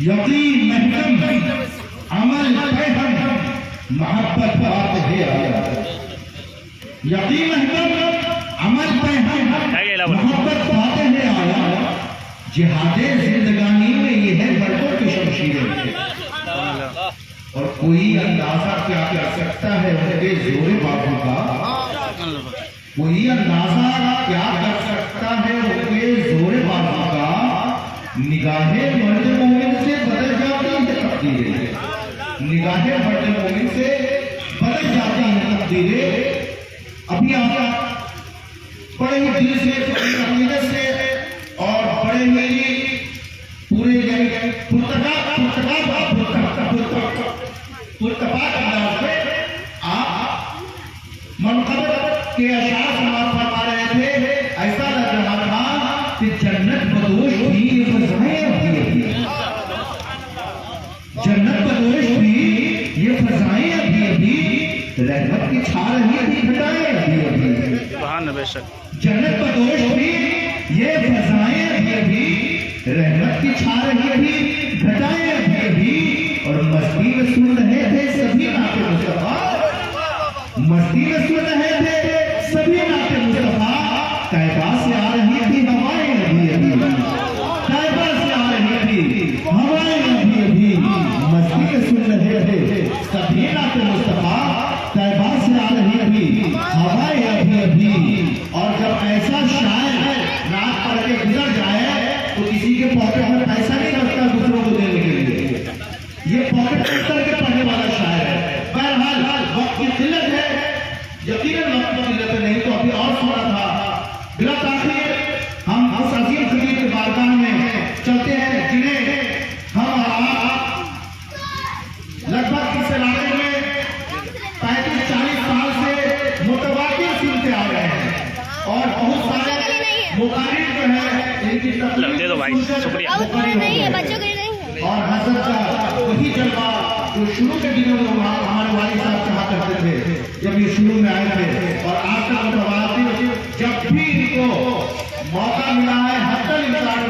यकीन महकम अमल फहम मोहब्बत बात है आया। यकीन महकम अमल फहम मोहब्बत बात है आया। जिहादे जिंदगानी में ये है मर्दों की शमशीरें। और कोई अंदाजा क्या कर सकता है उनके जोरे बाबू का? कोई अंदाजा क्या कर सकता है उनके जोरे बाबू का? निगाहें मर्द मोमिन से बदल जाती है तकदीरें। निगाहें मर्द मोमिन से बदल जाती है तकदीरें। अभी आप बड़े ही दिल से, बड़ी अकीदत से और बड़े ही पूरे आप मनक़बत के अशार समाप्त फरमा रहे थे। ऐसा लग रहा था कि जन्नत बदोश भी ये फज़ाएं अभी जन्नत बदोश भी ये फज़ाएं अभी रहमत की छा रही थी, घटाएं अभी बेशक। जन्नत बदोश भी ये फज़ाएं अभी रहमत की छा रही थी, घटाएं अभी। और मस्ती में सुन रहे थे सभी नाते मुस्तफा। मस्ती में सुन रहे थे सभी नाते मुस्तफा। तैबा से आ रही थी हवाएं अभी तैबा से आ रही थी हवाएं अभी। मस्ती में सुन रहे थे सभी नाते मुस्तफा। तैबा से आ रही थी हवाएं अभी। और जब ऐसा शायर रात पढ़ के गुजर जाए तो किसी के पॉकेट में पैसा नहीं रखता दूसरों को देने के लिए। ये पॉकेट करके पढ़ने वाला शायर है। बहरहाल वक्त की किल्लत है, यकीनन वक्त की किल्लत है, नहीं तो अभी और सुना था। बिला ताखीर हम उस अजीम खलील के बारगाह में चलते हैं जिन्हें हम आप लगभग इस इलाके में 35-40 साल से मुतवातिर सुनते आ रहे हैं। और बहुत सारे मुकारिर जो है इनकी दे दो भाई, शुक्रिया। और हज़रत का वही जलवा जो शुरू के दिनों में हमारे वालिद साहब कहा करते थे जब ये शुरू में आए थे। और आज तक मुतवातिर जब भी इनको मौका मिला है हर तक इंसान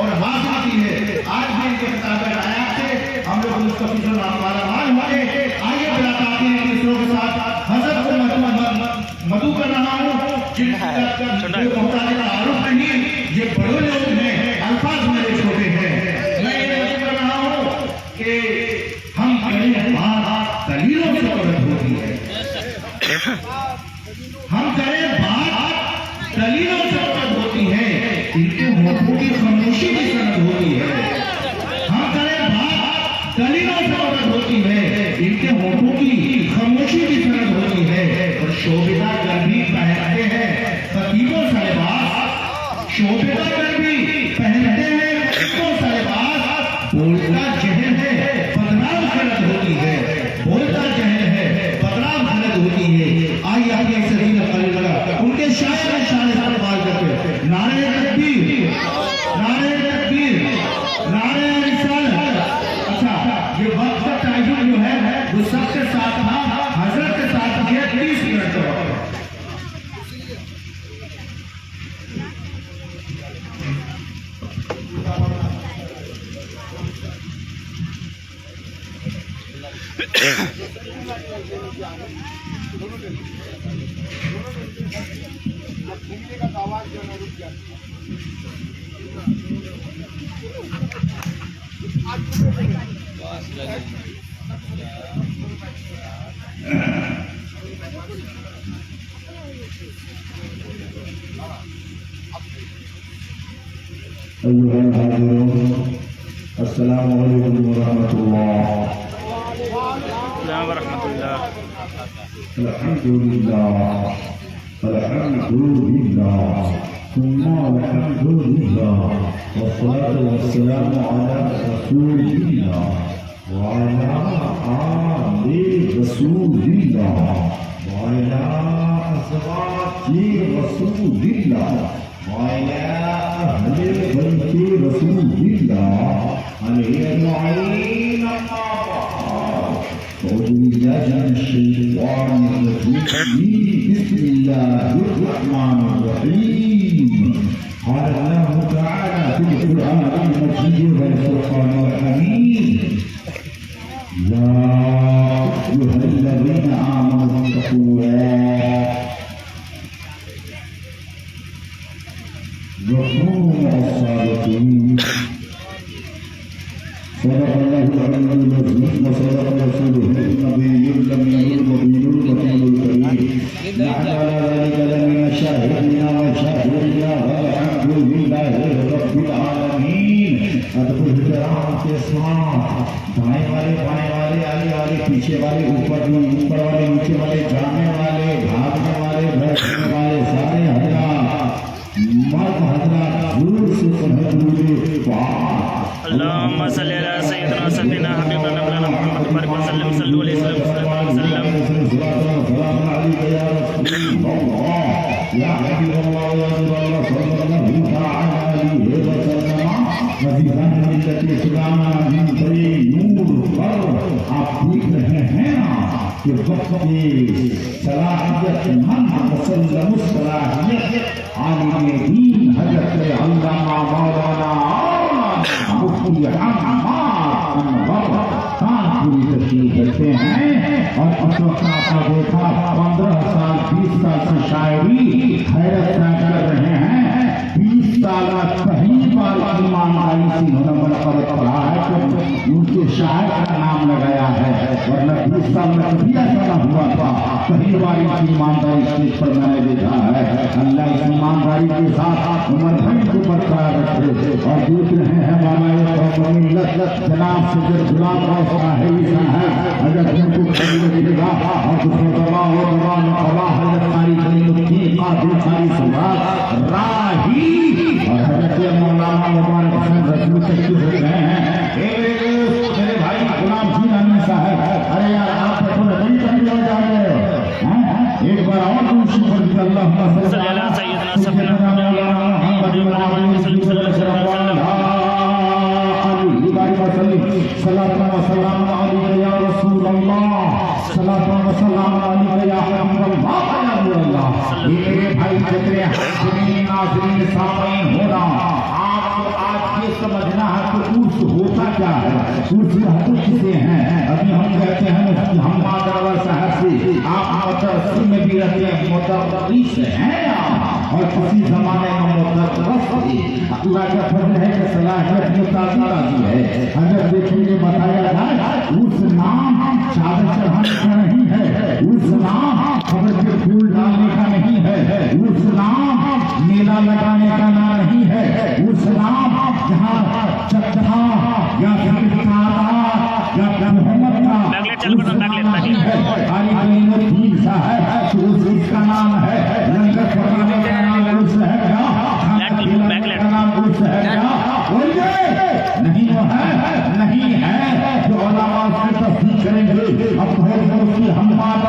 और हासिल की है। आज भी इनके किताब आयात से हम लोग उसका मालामाल हुए। आइए बिला ताखीर के दूसरों के साथ हज़रत से मधु कर रहा हूँ जिनका पहुंचाने का आरोप नहीं। ये बड़े लोग हैं, अल्फाज मेरे छोटे हैं। मैं ये कर रहा हूँ कि हम करें बात दलीलों से मदद होती है। हम करें बात दलीलों से मदद होती है। इनके होठों की खामोशी की सनद होती है। हम करें बात दलीलों से मदद होती है। इनके होठों की खामोशी की सनद होती है। और शोभिता कर भी पहनते हैं खतीबों से लिबास। शोभिता कर भी पहनते हैं खतीबों से लिबास। बोलता जहर है बदनाम खलत होती है। बोलता जहर है बदनाम खलत होती है। आइए आगे सदीन खलील उनके शायर शान बात करते नारे तकबीर नारे तकबीर नारे रिसालत। अच्छा ये वक्त का टाइम जो है वो सबके साथ था, हजरत के साथ ये 30 मिनट का वक्त। अस्सलामु अलैकुम वरहमतुल्लाह। अल्हम्दुलिल्लाह अल्हम्दुलिल्लाह सुम्मा अल्हम्दुलिल्लाह वस्सलातु वस्सलामु अला रसूलिल्लाह व अला आलि रसूलिल्लाह व अला अज़वाजि रसूलिल्लाह व अला अहले बैति रसूलिल्लाह अलैहि बिस्मिल्लाहिर्रहमानिर्रहीम। क़ाल अल्लाहु तआला फ़िल क़ुरआनिल मजीद वल फ़ुरक़ानिल हमीद या अय्युहल्लज़ीना आमनू इत्तक़ुल्लाह व कूनू मअस-सादिक़ीन। सदक़ल्लाहुल अज़ीज़ुल हकीम व सदक़ रसूलुहुल नबियुल अमीनुल मुबीनुल रसूलुल करीम। नहनु अला ज़ालिका लमिन शाहिदीन व शाहिदीन वल्हम्दुलिल्लाहि रब्बिल आलमीन। अदब इहतराम के साथ दाएं वाले बाएं वाले आगे वाले पीछे वाले ऊपर वाले नीचे वाले जाने वाले भागने वाले बैठने वाले सारे हज़रात मर्द हज़रात जोर से पढ़े अल्लाहुम्मा सल्ली अला सय्यिदिना सय्यिदिना हबीबना मौलाना मुहम्मद बारिक व सल्लिम सल्लल्लाहु अलैहि वसल्लम या हबीबल्लाह या रसूलल्लाह सल्लल्लाहु तआला अलैहि वसल्लम वज़ीफान मिल्लत इस्लाम दिन बड़े नूर पर आप देख रहे हैं ना कि वक्त की सलाहियत मन मुसल्लम सलाहियत आलिम दीन हज़रत अल्लामा मौलाना मुफ्ती पूरी तस्वीर करते हैं। और इस वक्त आपने देखा 15 साल 20 साल से शायरी हैरत कर रहे हैं। 20 साल पहली बार ईमानदारी से उन्होंने मरतबा पढ़ा है तो उनके शायर का नाम लगाया है, वरना 20 साल में कभी ऐसा न हुआ था। पहली बार इनकी ईमानदारी स्टेज पर मैंने देखा है। अल्लाह इस ईमानदारी के साथ उम्र भर को बरकरार रखे। और देख रहे हैं जनाब से गुलाम है अगर उनको मिलेगा और सारी सारी सुबह राही और हजरत मौलाना मुबारक रसूल तशरीफ रख रहे हैं। मेरे भाई गुलाम जी नामी साहब, अरे यार आप नहीं करने जा रहे हो, एक बार और अल्लाह भाई जितने नाज़रीन सामीन होना आपको आज ये समझना है कि उर्स होता क्या है, उर्स होते किसे हैं। अभी हम कहते हैं हम मादरवा शहर से आप मुतरस्सी में भी रहते हैं, मुतरस्सी से हैं और किसी जमाने में मुतरस्स थे। अल्लाह का फजल है कि सलाहियत में ताज़ी है। अगर देखेंगे बताया जाए उस नाम चादर चढ़ाने का नहीं है, उस नाम खबर के फूल डालने का नहीं है, उस नाम मेला लगाने का नाम नहीं है, उस नाम जहाँ चक्का या या मोहम्मद का उसका नाम है। लंगर फरमाने का नाम उर्स है क्या? का नाम उर्स है क्या? नहीं वो है नहीं है जो उलमा उसकी तस्दीक करेंगे। अब उसकी हम बात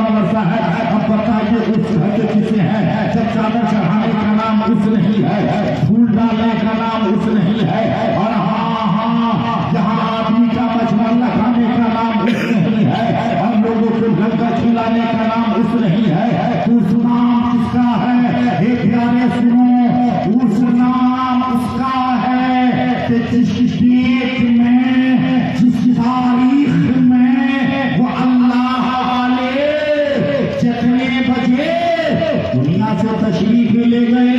है। अब बताइए उस किसे है? जब चादर चढ़ाने का नाम उस नहीं है, फूल डालने का नाम उस नहीं है, और जहाँ आदमी का मछुआ लगाने का नाम उस नहीं है, और लोगों को लंगर खिलाने का नाम उस नहीं है। उस नाम किसका है? एक प्यारे सुनो, उस नाम उसका है कि जिस डेट में जिस तारीख में वो अल्लाह वाले जितने बजे दुनिया से तशरीफ ले गए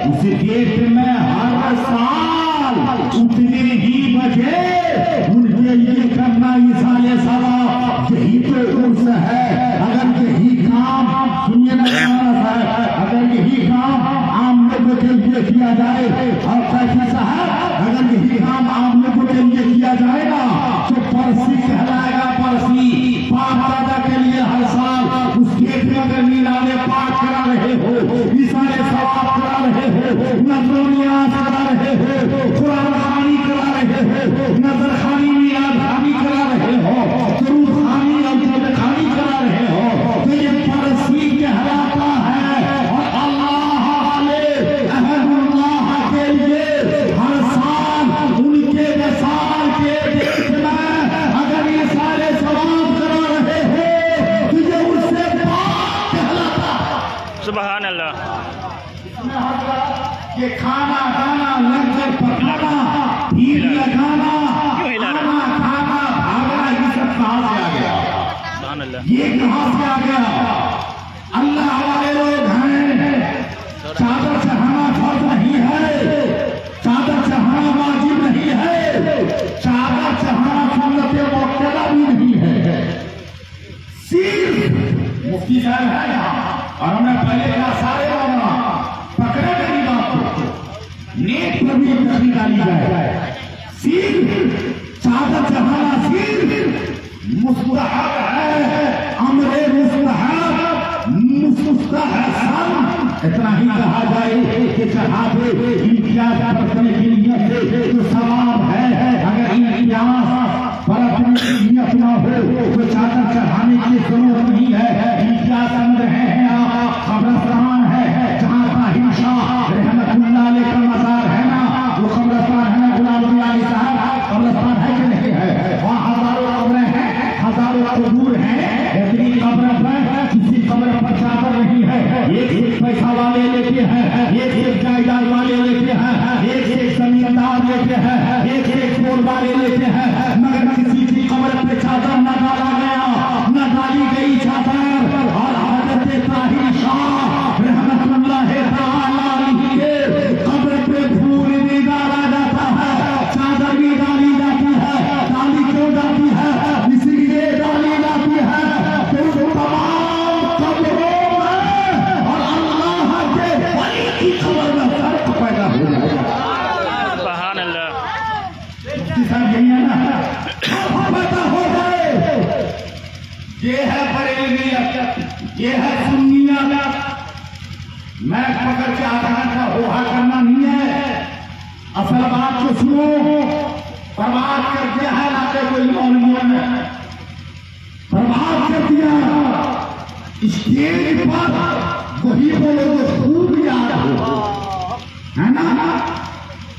उस डेट में हर साल उतने ही बजे उनके ये करना इसाले सवा यही पे उर्स है। अगर यही काम सुनिए ना अगर यही काम आम लोगों के लिए किया जाए और कैसे साहब मुफ्ती साहब है यहाँ और हमने पहले कहा सारे लोग पकड़े मेरी बात को, नेक पर भी कभी डाली जाए, सिर चादर चढ़ाना सिर मुस्तहब है, अमरे मुस्तहब मुस्तहसन, इतना ही कहा जाए कि चढ़ावे इम्तियाज बरतने की नियत से जो सवाब है, अगर इम्तियाज बरतने की नियत न हो तो चादर चढ़ाने की जरूरत नहीं है। इम्तियाज समझ रहे हैं आप, कब्रिस्तान है जहाँ ताहिर शाह रहमतुल्लाह अलैह का मज़ार है ना, वो कब्रिस्तान है ना, गुलाम नबी अली साहब कब्रिस्तान है कि नहीं है? वहाँ हजारों कब्रें हैं, हजारों कबूर हैं, इतनी कब्र पर किसी कब्र पर चादर नहीं है। एक पैसा वाले लेते हैं, एक जायदाद वाले लेते हैं, एक जमींदार लेते हैं, एक चोर वाले लेते हैं, मगर किसी की कब्र पे चादर न डाला गया, न डाली गई चादर। और हज़रत ताहिर शाह रहमतुल्लाह तआला अलैहि के कब्र पे फूल भी डाला जाता है, चादर भी डाली जाती है। डाली क्यों जाती है? इसलिए डाली जाती है तो तमाम कब्रों में और अल्लाह के वली की कब्र में फर्क पैदा हो जाएगा। सुभान अल्लाह। साहब यही है ना, पता हो जाए ये है बरेलवी, ये है सुन्नियत। मैं पकड़ के आधार का होहा करना नहीं है, असल बात को सुनो। बर्बाद कर दिया है लाते कोई मौलवियों ने, बर्बाद कर दिया। स्टेज पर वही बोलो जो खूब याद हो, है ना?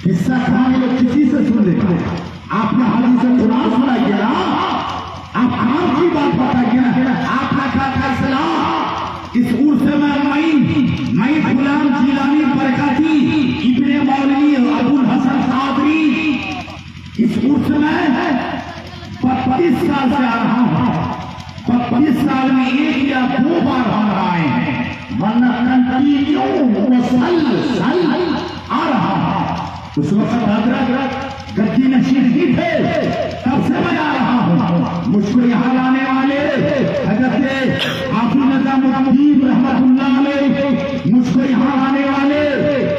हिस्सा खाने लोग किसी से सुन लेते, आपने हाली से कुरान सुनाइए ना, आप आम की बात बताइए ना। आपने कहा फैसला इस उर्स में मैं गुलाम जिलानी बरकाती इब्ने मौलवी अबुल हसन कादरी इस उर्स में 25 साल से आ रहा हूं। 25 साल में एक या दो बार हम आए हैं, वरना कंटिन्यू मुसलसल आ रहा हूं। उस वक्त हजरत गद्दी नशीन ही थे, तब से मैं आ रहा हूं। मुझको यहाँ लाने वाले हजरत हाफिज निजामुद्दीन रहमतुल्लाह अलैह, मुझको यहाँ लाने वाले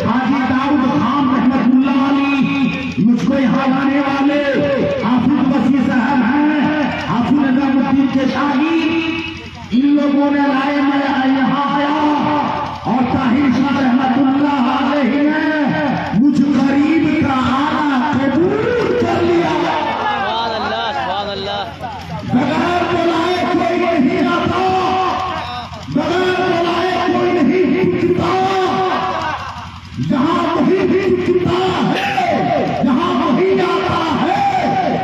हाजी दाऊद खान रहमतुल्लाह अलैह, मुझको यहाँ लाने वाले हाफिज वसी साहब हैं, हाफिज निजामुद्दीन के शाही, इन लोगों ने लाए, मैं यहाँ आया और ताहिर शाह रहमतुल्लाह अलैह ने मुझ गरीब का आना कबूल कर लिया। बगैर बुलाए कोई नहीं आता, बगैर बुलाए कोई नहीं पूछता। जहाँ वही पूछता है, जहाँ वही आता है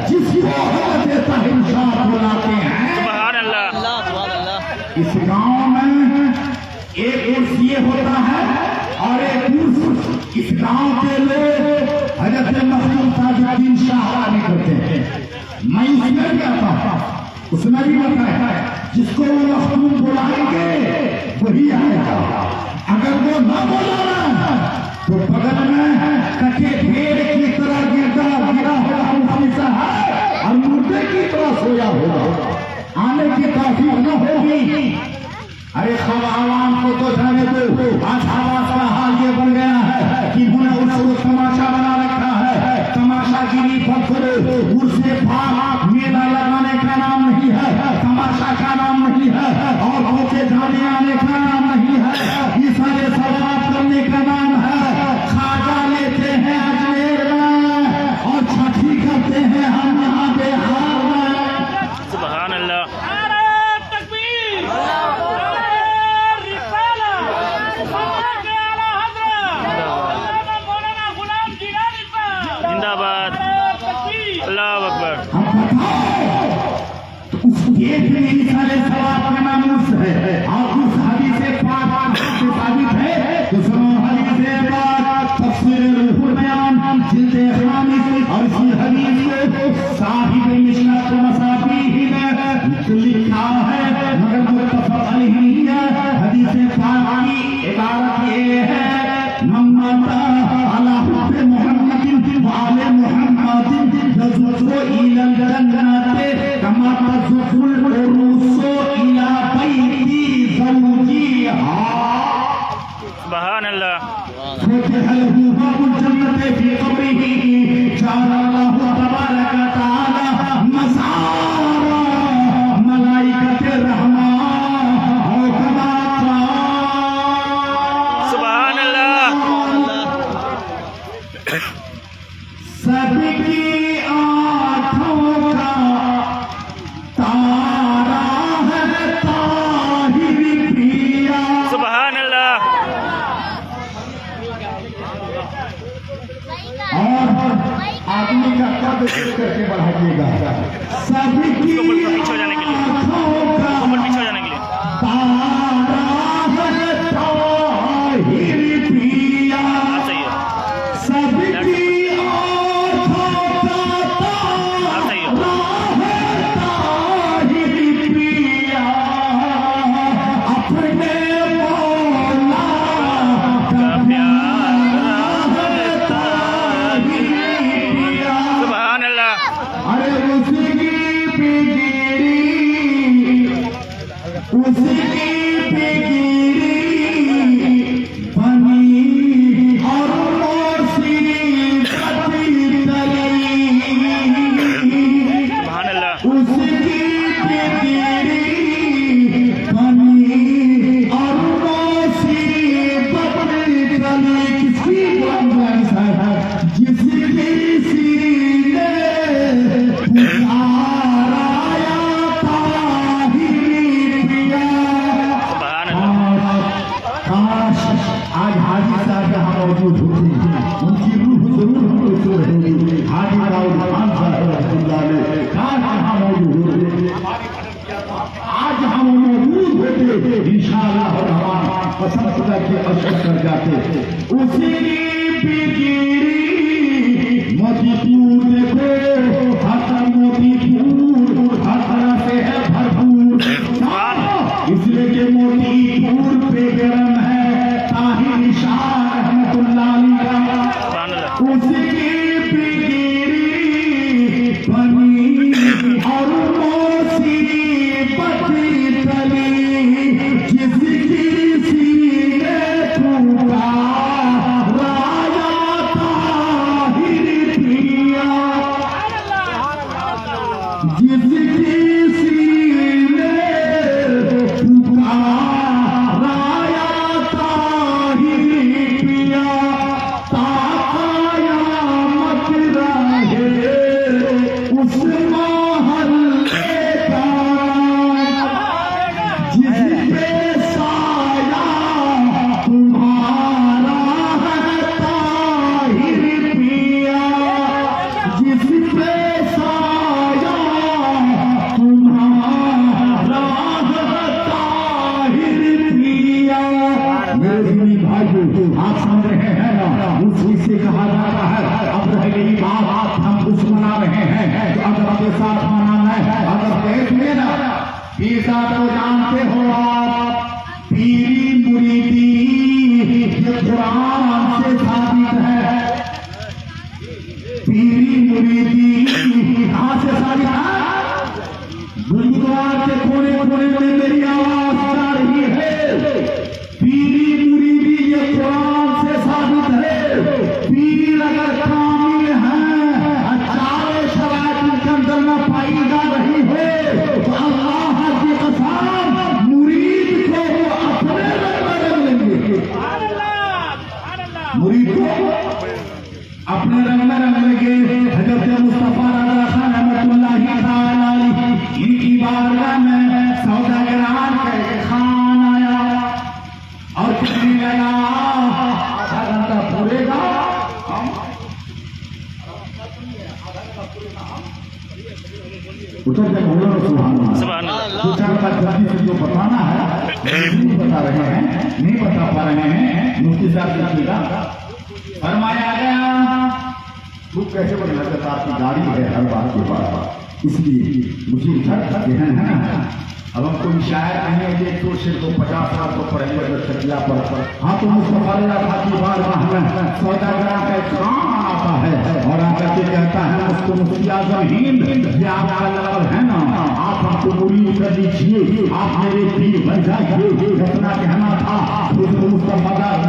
जिसको हज़रत ताहिर शाह बुलाते हैं। सुभान अल्लाह। इस गांव में एक उर्स ये होता है और एक उर्स इस गांव के लोग हज़रत मखदूम ताजुद्दीन शाहरानी करते हैं। मैं उसमें भी आता हूं, उसमें भी बताया जिसको वो मखदूम बुलाएंगे वही आएगा। अगर वो न बुलाना तो बगल में कटे भेड़ की तरह गिरा होगा मुफ्ती साहब और मुर्दे की तरह सोया होगा, आने की तौफीक न होगी। अरे खब आवाम को तो जाने दो, आज आवाज का हाल ये बन गया है कि उन्हें उस तमाशा बना रखा है। तमाशागिरी बंद करो, उर्से भाग मेला लगाने का नाम नहीं है, तमाशा का नाम नहीं है, और भूखे जाने आने का नाम नहीं है, ये सारे सवाब करने का नाम है। खाजा लेते हैं अजमेर में और छठी करते हैं हम यहाँ बिहार में। सुभान अल्लाह। जिंदाबाद। अल्लाह अकबर। ये भी सारे सवाब का नामूस है और उस हदीस पाक से साबित है। तो सुनो हदीस पाक तफसीर रूहुल बयान जिल्द खामिस और इस हदीस को साहिब मिशकात मसाबीह में लिखा है, मगर मुत्तफक अलैहि नहीं है। हदीस पाक की इबारत ये है, मम्मा अला हुब्ब मुहम्मदिन व आले मुहम्मदिन यज़ुजु इलल जन्नति कमा तज़ुल उरुसु इला बैती सबकी आँखों का तारा है ताहिर पिया। सुभान अल्लाह। और आदमी का कद करके बढ़ाइएगा। सबकी पीछे हो जाने के लिए, आँखों का पीछे हो जाने के लिए। तारा है ताहिर पिया। सही है, सबकी सही है। सुभान अल्लाह। अरे उसकी बनी और सुभान अल्लाह। उसकी बनी और किसी जिसकी सीने पुकाराया ताहिर पिया। सुभान अल्लाह। काश आज हाजी साहब यहाँ मौजूद होते, उनकी रूह जरूर हमको सो रहेगी। हाजी दाऊद खान साहब रहमतुल्लाह अलैह काश यहाँ मौजूद होते, आज हम मौजूद होते, इंशाअल्लाह रहमान कसम खुदा की अशक कर जाते। उसी बिगिरी मोतीपुर देखो, हर मोतीपुर हर तरह से है भरपूर। इसलिए के मोतीपुर पे गरम है ताहिर शाह रहमतुल्लाह अलैह। सुभान अल्लाह। उसकी बिगिरी बनी और मुसीबत टली, जिसकी सीने पुकाराया ताहिर पिया। जिसकी सीने पुकाराया ताहिर पिया। ताकाया मत रहे उस महल्ले का, जिस पे साया तुम्हारा है ताहिर पिया। जिस पे साया तुम्हारा है ताहिर पिया। मेरे दीनी भाइयों, आप समझ रहे हैं ना, उसी से कहा जाता है अब रह गई बात, हम उस मना रहे हैं तो अगर के साथ मनाना है। अगर देख लेना पीर साहब को जानते हो आप, पीरी मुरीदी ये कुरान से साबित है। पीरी मुरीदी कहाँ से साबित है? गुरुद्वार के कोने कोने में मेरी आवाज जा रही है। पीरी मुरीदी ये कुरान से साबित है। पीर अगर कामिल है, चारों शराइत उनके अंदर में पाई जा रही है, तो अल्लाह की कसम मुरीद को वो अपने में बदल लेंगे। मुरीद को अपने रंग में रंग लेंगे। हजरत मुस्तफा रज़ा खान रहमतुल्लाह ताला अलैह इनकी बारगाह में सौदागरान का एक खान आया और कहने लगा आधा घंटा पूरेगा। उतर जब बोलो सुभान अल्लाह। सुभान अल्लाह। दो चार बात जल्दी से जो बताना है नहीं बता रहे हैं, नहीं बता पा रहे हैं। मुफ्ती साहब देखिएगा, फरमाया गया तू कैसे बदला करता, आपकी गाड़ी है हर बात के बाद, इसलिए मुझे जहन है ना। अब हम कोई शायर नहीं है एक तो सिर्फ 50 साल तो पढ़ेंगे अगर सकिया पर। हाँ तो मुस्तफा की बार सौदागरा का एक काम आता है और आकर के कहता है उसको मुफ्ती आजम हिंद, ये आपका लवर है ना, आप हमको मुरीद कर लीजिए, आप मेरे पीर बन जाइए। जितना कहना था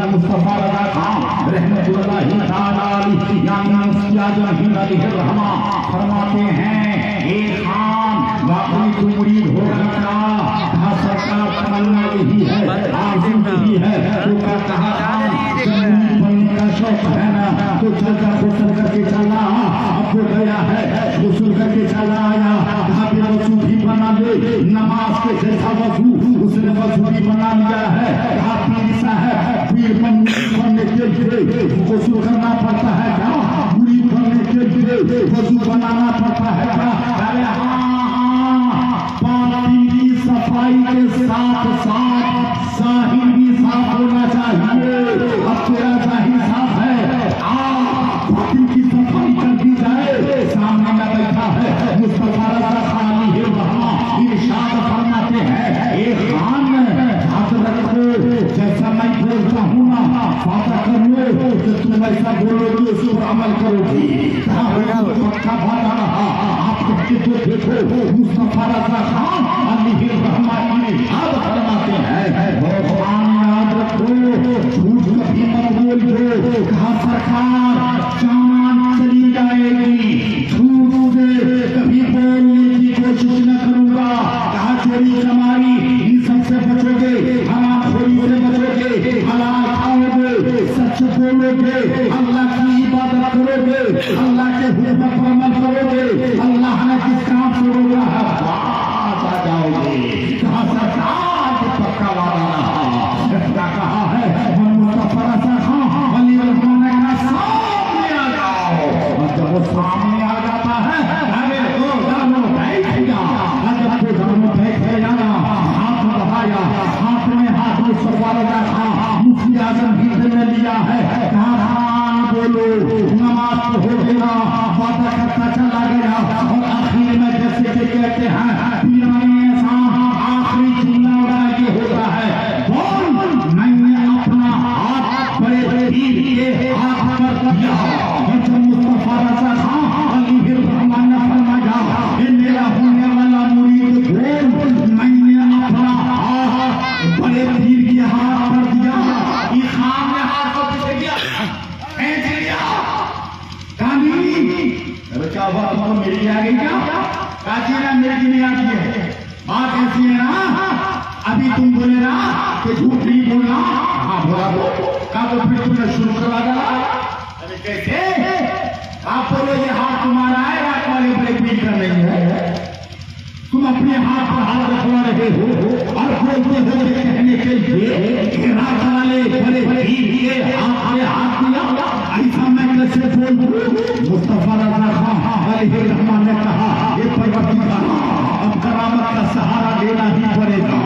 मुस्तफा रज़ा खान रहमतुल्लाह ताला अलैह यानी मुफ्ती आजम हिंद अलैहिर्रहमान फरमाते हैं, एक खान वाकई तू मुरीद हो गया। कहा सरकार तमन्ना यही है, आज़म यही है, तो कहा बनने का शौक है ना, तो चलता फिसल करके चलना हो गया है, गुस्ल करके चला आया, कहा फिर वजू भी बना ले, नमाज के जैसा वजू उसने वजू भी बना लिया है, कहा पीर साहब पीर बनने के लिए गुस्ल करना पड़ता है क्या, पूरी बनने के लिए वजू बनाना पड़ता है क्या? अरे हाँ, पानी की सफाई के साथ साथ जाहिर भी साफ होना चाहिए। अब तेरा जाहिर साफ है, बातिन की सफाई कर दी जाए। सामने में बैठा है मुस्तफा रज़ा खान इरशाद फरमाते हैं, एक खान हाथ रखो, जैसा मैं बोलता हूँ ना वादा कर लो कि तुम ऐसा बोलोगे उस पर अमल करोगे। पक्का वादा रहा। आप देखते तो देखो मुस्तफा रज़ा खान इरशाद फरमाते हैं, भगवान याद रखो, झूठ कभी मत बोलो। कहा सरकार जान चली जाएगी, झूठ से कभी बोलने की कोशिश न करूंगा। कहा चोरी चमारी इन सबसे बचोगे, हरामखोरी से बचोगे, हलाल खाओगे, सच बोलोगे, अल्लाह की इबादत करोगे, अल्लाह के हुक्म पर अमल करोगे, अल्लाह ने किस काम से रोका है बात आ जाओगे। कहा सरकार पक्का वादा रहा, कहा है मुस्तफा रज़ा खान वली रहमान का सामने आ जाओ। और जब वो सामने आ जाता है, अरे दो दानों बैठ गया, जब को दानों बैठ गया ना, हाथ बढ़ाया, हाथ में हाथ मुस्तफा रज़ा खान मुफ्ती आज़म हिंद में लिया है। कहा बोलो, नमाज तो हो गया, वादा करता चला गया, और आखिर में जैसे कि कहते हैं पीरानी ऐसा आखिरी जुमला ये होता है, बोल मैंने अपना हाथ बड़े पीर के हाथ पर दिया। और जब मुस्तफा रज़ा खान रहमान ने फरमाया, ये मेरा होने वाला मुरीद बोल मैंने अपना हाथ बड़े पीर के हाथ पर दिया। इस खान ने हाथ पर दिया, फेंक दिया। अरे क्या हुआ, तुम्हारा मेरी आ गई क्या? काजी ना मेरी नहीं आती है, बात ऐसी है ना, अभी तुम बोले ना कि झूठ नहीं बोलना, हाँ बोला का तो फिर तुमने शुरू करवा डाला। अरे कैसे? आप बोलो ये हाथ तुम्हारा है या तुम्हारे बड़े पीर का नहीं है? तुम अपने हाथ पर हाथ रखवा रहे हो और बोलते हो कहने के लिए रात वाले बड़े पीर के हाथ में हाथ दिया, ऐसा मैं कैसे बोल दूं? मुस्तफा रज़ा खान रहमान ने कहा, ये परवरदिगार अब करामत का सहारा लेना ही पड़ेगा।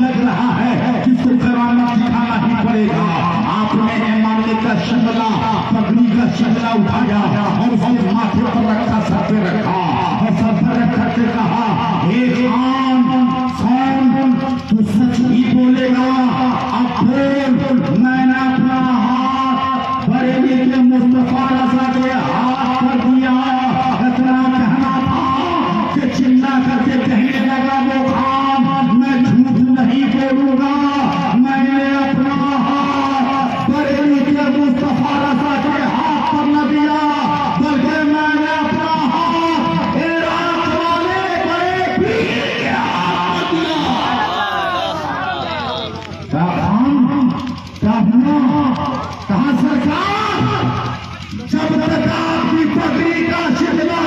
लग रहा है किसको करामत दिखाना ही पड़ेगा। आपने मामले का शगला, पगड़ी का शगला उठाया और उसके माथे पर रखा, सर पे रखा और सर पर रख करके कहा, हे खान कौन तू सच ही बोलेगा? अब बोल, मैंने अपना हाथ बरेली के मुस्तफा रज़ा के हाथ पर दिया। इतना कहना था कि चिल्ला करके कहने लगा वो खान, मैं झूठ नहीं बोलूंगा, मैंने अपना हाथ बरेली के मुस्तफा रज़ा के हाथ पर न दिया, बल्कि मैंने अपना हाथ इराक वाले बड़े पीर के हाथ दिया। कहा सरकार, जब तक आपकी पगड़ी का शिकला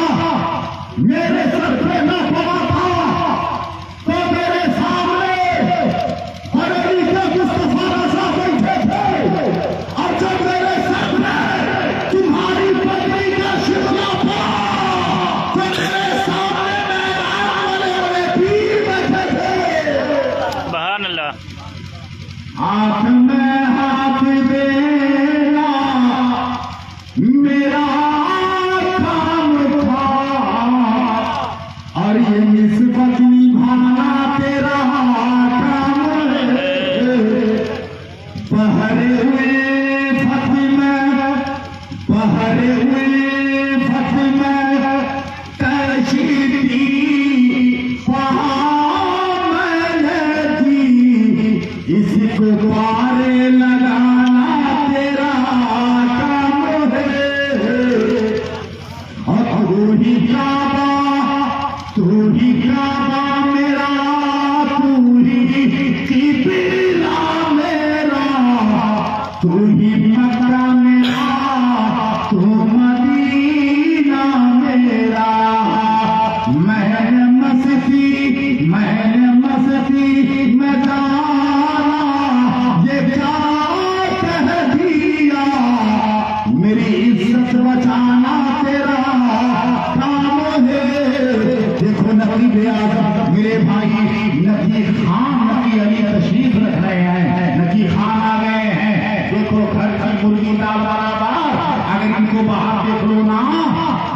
मेरे सर पे न पड़ा था, तो मेरे सामने बरेली के मुस्तफा रज़ा बैठे थे, और जब मेरे सर पे तुम्हारी पगड़ी का शिकला पड़ा, तो मेरे सामने मेरे बड़े पीर बैठे थे। सुभान अल्लाह। हाथ में हाथ देना मेरा काम था, और ये निस्बत निभाना तेरा काम है। बहरे हुए फत में, बहरे हुए फत में तशीर दी वहाँ मैंने दी, इसको पारे लगाना तेरा काम है। और तू ही काबा मेरा, तू ही किबला मेरा, तू ही मक्का मेरा, तू मदीना मेरा।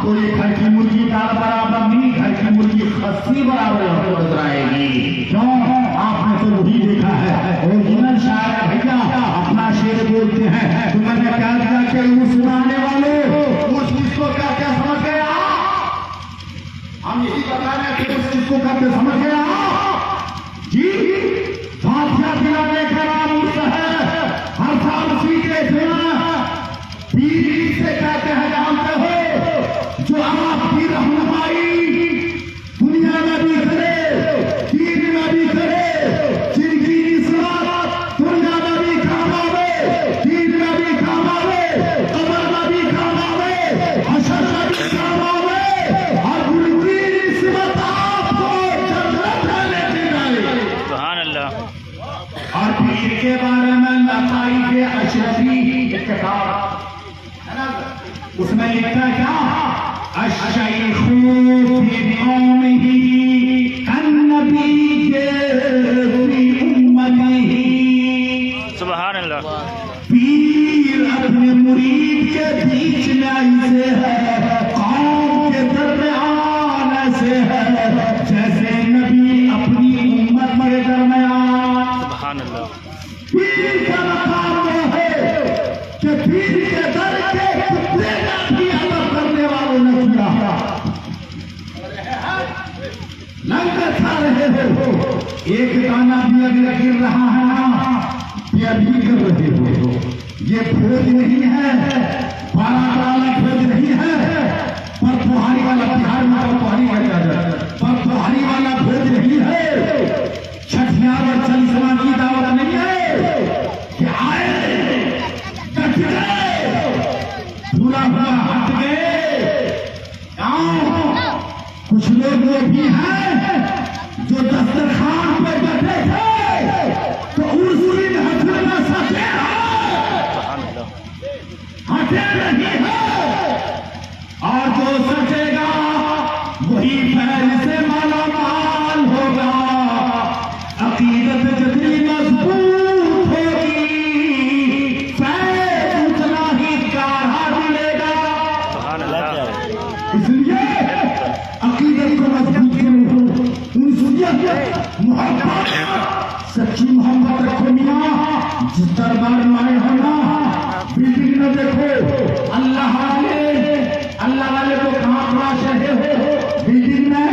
आपको ये घर की मुर्गी दाल बराबर नहीं, घर की मुर्गी खस्सी बराबर आपको नजर आएगी। क्यों? आपने तो वही देखा है, ओरिजिनल शायर है भैया, अपना शेर बोलते हैं। तो मैंने क्या किया कि उस सुनाने वाले उस चीज को क्या क्या समझ गया, हम यही बता रहे हैं कि उस चीज को क्या क्या समझ गया जी। फातिहा दिलाने का नाम उर्स है, हर साल सीखे थे पीर से कहते हैं जानते हो, जो आपकी रहनुमाई दुनिया में भी करे, दीन में भी करे, जिनकी इस्लाह दुनिया में भी काम आवे, दीन में भी काम आवे, कब्र में भी काम आवे, हशर में भी काम आवे, और उनकी निस्बत आपको जन्नत में लेके जाए। सुभान अल्लाह। और पीर के बारे में लताई के अशरफी किताब है ना, उसमें लिखा क्या, अश्शैखु फी कौमिही कन्नबी के फी उम्मतिही। सुभान अल्लाह। पीर अपने मुरीद के बीच में ऐसे है, कौम के दरमियान ऐसे है, जैसे नबी अपनी उम्मत के दरमियान। सुभान अल्लाह। पीर का मकाम वो है कि पीर के दर के कुत्ते का भी अदब करने वालों ने किया। लंगर खा रहे हो, एक दाना भी अगर गिर रहा है ना, ये भी कर रहे हो, ये भोज नहीं है, 12 वाला भोज नहीं है, पर तुम्हारी वाला बिहार में तो तुम्हारी वाला पर तुम्हारी वाला भोज नहीं है, छठियार और चलिसमा की दावत नहीं है कि आए कट गए, पूरा हुआ हट गए। कुछ लोग वो भी हैं जो दस्तरखान पे बैठे थे तो उस दिन हटने न सके, हटे नहीं है, और जो सचेगा वही फैल से माला माल होगा। अकीदत जितनी मजबूत होगी, फैल उतना ही गाढ़ा मिलेगा। सुभान अल्लाह। इसलिए अकीदत को मजबूत करो, उनसूरियत मोहब्बत, सच्ची मोहब्बत रखो मियाँ। जिस दरबार में आए हो ना, बिल्डिंग में देखो अल्लाह वाले को कहाँ तलाश रहे हो, बिल्डिंग में,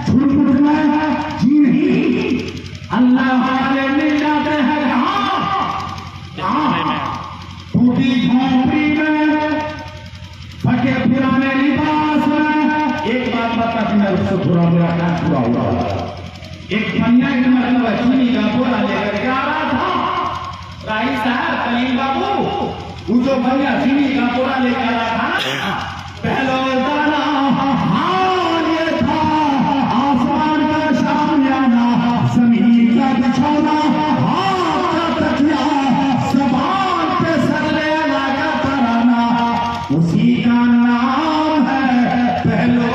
झुरमुट में, जी नहीं, अल्लाह वाले मिल जाते हैं कहाँ, टूटी झोंपड़ी में, फटे पुराने लिबास में। एक बात बता कि मैं उससे थोड़ा मेरा काम पूरा हुआ, एक बनिया के मतलब चीनी का बोरा लेकर के आ रहा था राही साहब कलीम बाबू, वो जो बनिया चीनी का बोरा लेकर आ रहा था ना, पहला दाना हाल ये था, आसमान का शामियाना, जमीन का बिछौना, हाथ का तकिया, ज़बान पे सरले लगा तराना, उसी का नाम है पहलो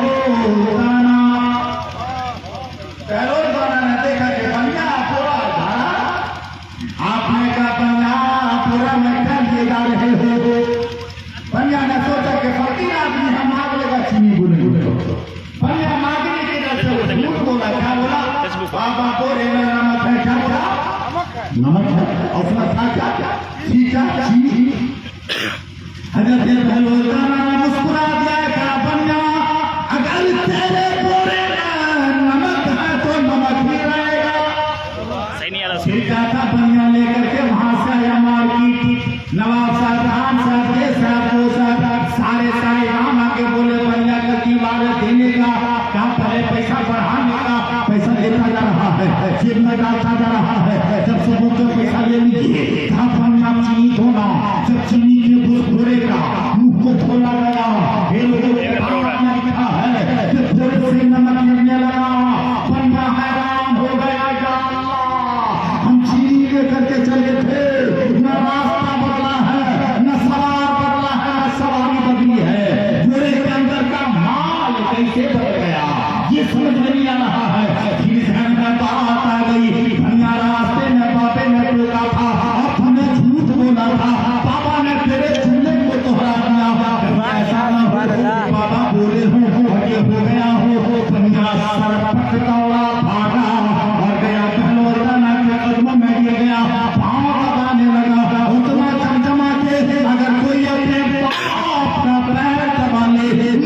दाना। पहलो दाना ने देखा कि बनिया पूरा धारा, आपने कहा बनिया पूरा में कर दिए जा रहे हो। बनिया ने सोचा कि फकीर आदमी हम मांग लेगा चीनी बोले, बनिया मांगने के जैसे झूठ बोला, क्या बोला, बाबा बोरे में नमक है, क्या क्या नमक है, और उसमें था क्या चीजा चीनी। हजरत बहलोदाना ने मुस्कुरा दिया, कहा बनिया अगर तेरे बोरे में नमक है तो नमक ही रहेगा। सही नहीं आ रहा। फिर क्या था, बनिया लेकर के वहां से आया मार्केट, नवाब साहब, खान साहब, ये साहब, वो साहब, सारे इमाम आके बोले बनिया का दीवार देने का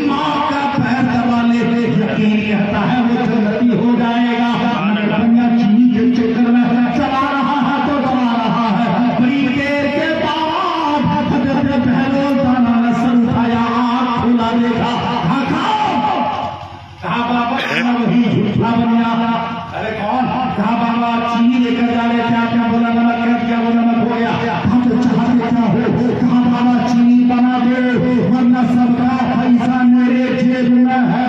माँ का पैर दबा ले यकीन कहता है वो जन्नती हो जाएगा। बनिया चीनी के चक्कर में चला रहा है तो दबा रहा है। बड़ी देर के बाद हजरत पहलवान ने सर उठाया, आँख खुला देखा, कहा बाबा वही झूठा बनिया। अरे कौन? कहा बाबा चीनी लेकर जा रहे थे, क्या बोला नमक कर दिया, वो नमक हो गया। हम तो चाहते क्या हो? कहा बाबा चीनी बना दे वरना सबका पैसा मेरे जेब में है।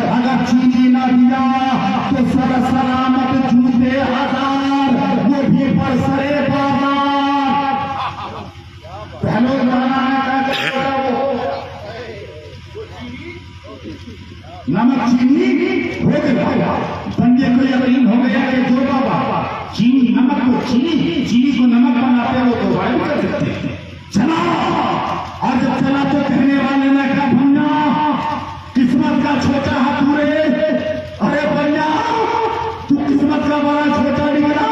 अगर चीनी ना दिया तो सर सलामत जूते हजार, वो भी बरसरे बाजार। पहले बनाना नमक चीनी हो गया। बंदे को यकीन हो गया कि जो बाबा चीनी नमक को चीनी को नमक बनाते हो तो वायु कर सकते हैं। चला और जब चला तो कहने वाले ने कहा भैया किस्मत का छोटा हाथ पूरे। अरे भैया तू किस्मत का बड़ा छोटा नहीं बना,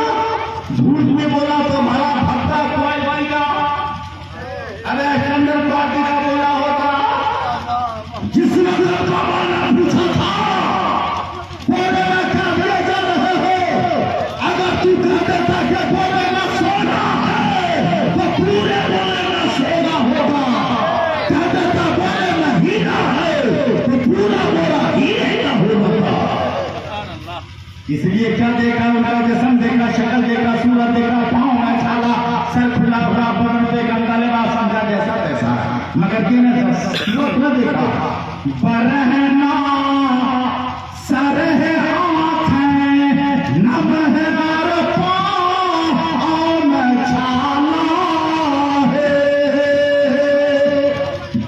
झूठ में बोला तो भला भक्ता कोई बनेगा। अरे स्टैंडर्ड पार्टी का बोला होता जिसने बाबा ने पूछा था बोले में क्या बेचा रहे हो। अगर तू कहता था कि बोले में सोना है तो पूरे बोले में सोना होगा। कहता था बोले में हीरा है तो पूरा बोला हीरे का होगा। इसलिए क्या देखा? उनका जिस्म देखा, शक्ल देखा, सूरत देखा, पाँव में छाला, सर खुला खुला, बदन देखा, गलेबा समझा जैसा तैसा, मगर ये न देखा बरहना सर है हाथ है नम है बार पाँव में छाला है।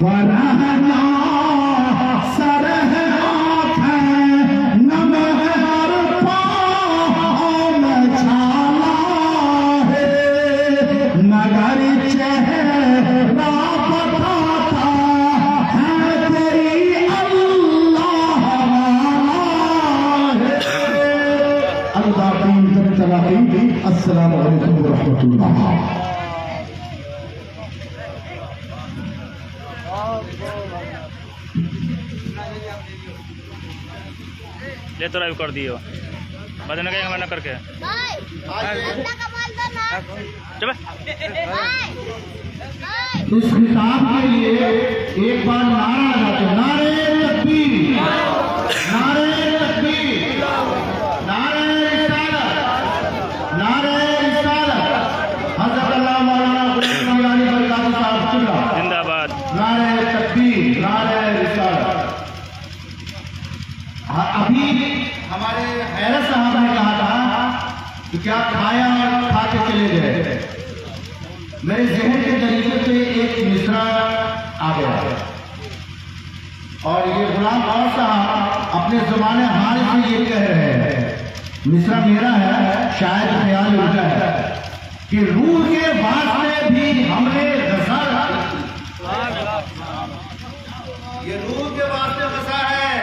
बरहना सर है हाथ है नम है बार पाँव में छाला है। मगर चेहरा बताता है तेरी अल्लाह वाला है। अल्लाह की चला गई। अस्सलाम वालेकुम व रहमतुल्लाह। ले तो लाइव कर दियो बाद में कहेंगे मना करके चल इस किताब के लिए एक बार नारा लगाते, नारे तकबीर, नारे तकबीर, नारे रिसालत, नारे रिसालत। हज़रत अल्लाह मौलाना गुलाम अली बरकातहू साहब चिल्ला जिंदाबाद। नारे तकबीर, नारे रिसालत। अभी हमारे हैरत साहब ने कहा था कि क्या खाया और खा के चले गए। मेरे जहन के तरीके से एक मिसरा आ गया और ये गुलाम और साहब अपने जुबान हाल से ये कह रहे हैं। मिसरा मेरा है, शायद ख्याल उनका है कि रूह के वास्ते भी हमने रसा, ये रूह के वास्ते रसा है,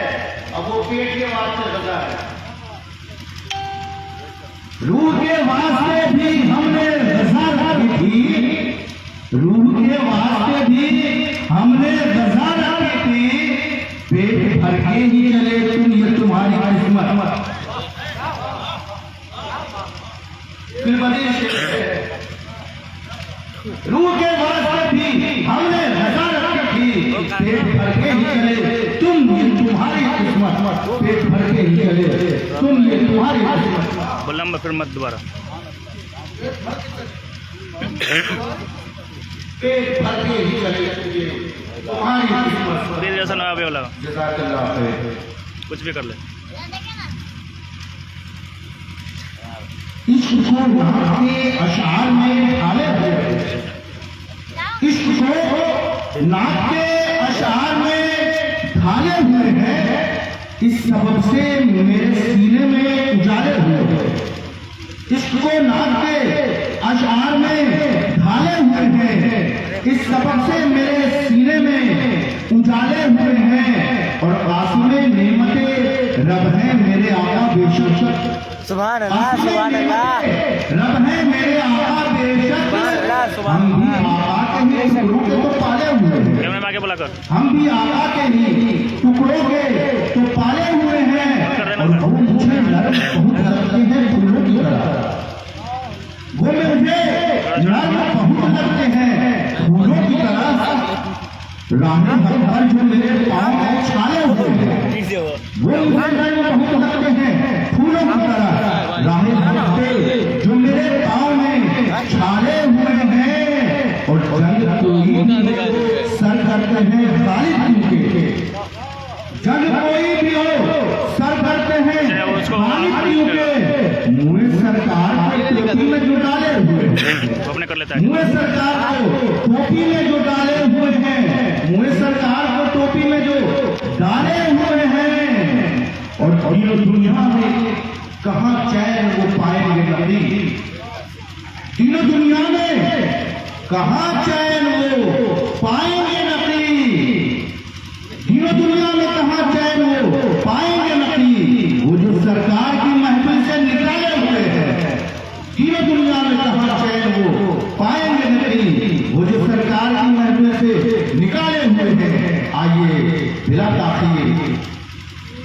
अब वो पेट के वास्ते रसा है। रूह के वास्ते भी हमने रजा रखी थी, रूह के वास्ते भी हमने रजा रखी थी। पेट भर के ही चले तुम, ये तुम्हारी किस्मत। रूह के वास्ते भी हमने रजा रखी थी, पेट भर के ही चले तुम, ये तुम्हारी किस्मत। पेट भर के ही चले तुम, ये तुम्हारी किस्मत। बोलना फिर मत दोबारा। पेट भर के ही चले तुम्हारी किस्मत। फिर जैसा ना आवे वाला जज़ाकल्लाह खैर। कुछ भी कर ले। इश्क को नाक के अशार में ढाले हुए, इश्क को नाक के अशार में ढाले हुए हैं। इस सबब से मेरे सीने में उजाले हुए हैं। इश्क को नाक के अशार में ढाले हुए हैं। इस सबब से मेरे सीने में उजाले हुए हैं और आसमाने नेमते रब है मेरे आका बेशक। सुभान अल्लाह, सुभान अल्लाह, रब है मेरे आका बेशक। हम भी आका के ही टुकड़ों के तो पाले हुए हैं, आगे बोला कर। हम भी आका के ही रानी भर जो मेरे पाँव में छाले हुए हैं वो मुझे बहुत लगते हैं फूलों की तरह। रानी भर जो मेरे पाँव में छाले हुए हैं और जंग कोई सर करते हैं गालिब के। जंग कोई भी हो सर करते हैं गालिब के। मुझे सरकार के टोपी में जो डाले हुए हैं, अपने कर लेता है। मुझे सरकार को टोपी में जो डाले हुए हैं, मुझे सरकार को टोपी में जो डाले हुए हैं, और तीनों दुनिया में कहाँ चैन वो पाएंगे नबी। तीनों दुनिया में कहाँ चैन वो पाएंगे नबी। तीनों दुनिया में कहाँ चैन वो पाएंगे नबी। वो जो सरकार की महफिल से निकाले हुए हैं, तीनों दुनिया में कहाँ चैन वो पाएंगे नबी। वो जो सरकार की महफिल से निकाले हुए हैं। आइए बिला ताखीर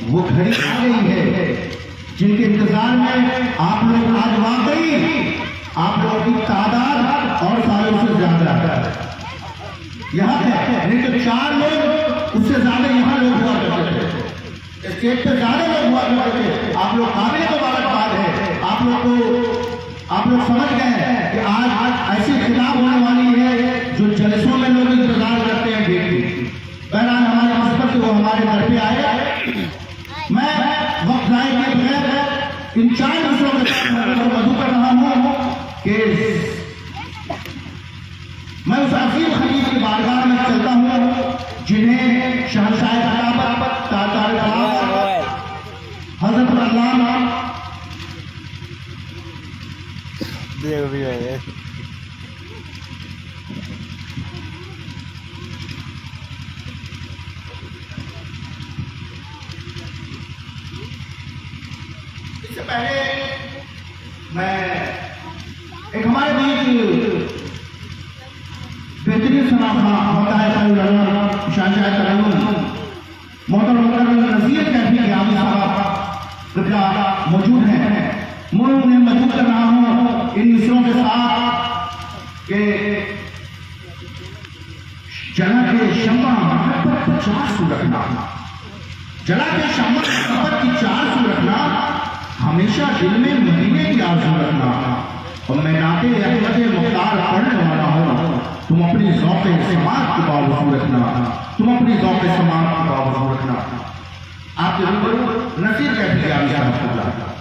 वो घड़ी आ गई है जिनके इंतजार में आप लोग आज वाकई आप लोगों की तादाद और सालों से ज्यादा है यहाँ है। नहीं तो 4 लोग उससे ज्यादा यहाँ लोग हुआ करते थे। स्टेट पे ज्यादा लोग हुआ करते थे। आप लोग काबिल मुबारकबाद है। आप लोग समझ गए हैं कि आज ऐसी खिताब होने वाली है जो जलसों में लोग इंतजार करते हैं देखने। बहरहाल हमारे मस्जिद से वो हमारे घर पे आए। मैं वक्त जाए के बगैर इन 4 विषयों के साथ मधु कर रहा हूँ कि मैं उस अजीम खलीफ की बारगाह में चलता हूँ जिन्हें शहंशाह क़यामत ताज-ए हज़रत अल्लामा इससे पहले मैं एक हमारे बीच बेहतरीन सनाफा होता है मोहतरम नसीर कैफी ग्यामी साहब कृपया मौजूद हैं। मैं उन्हें मौजूद कर रहा हूँ इन मिसरों के साथ कि जला के शम्मा मोहब्बत की 4 सू रखना। जला के शम्मा मोहब्बत की 4 सू रखना। हमेशा दिल में मदीने की आरज़ू रखना। और मैं नाते अहमद मुख्तार पढ़ने वाला हूँ। तुम अपनी ज़ौक़ समात की बावजूद रखना। तुम अपनी ज़ौक़ समात की बावजूद रखना। आपके रूबरू नसीर कैफी ग्यामी साहब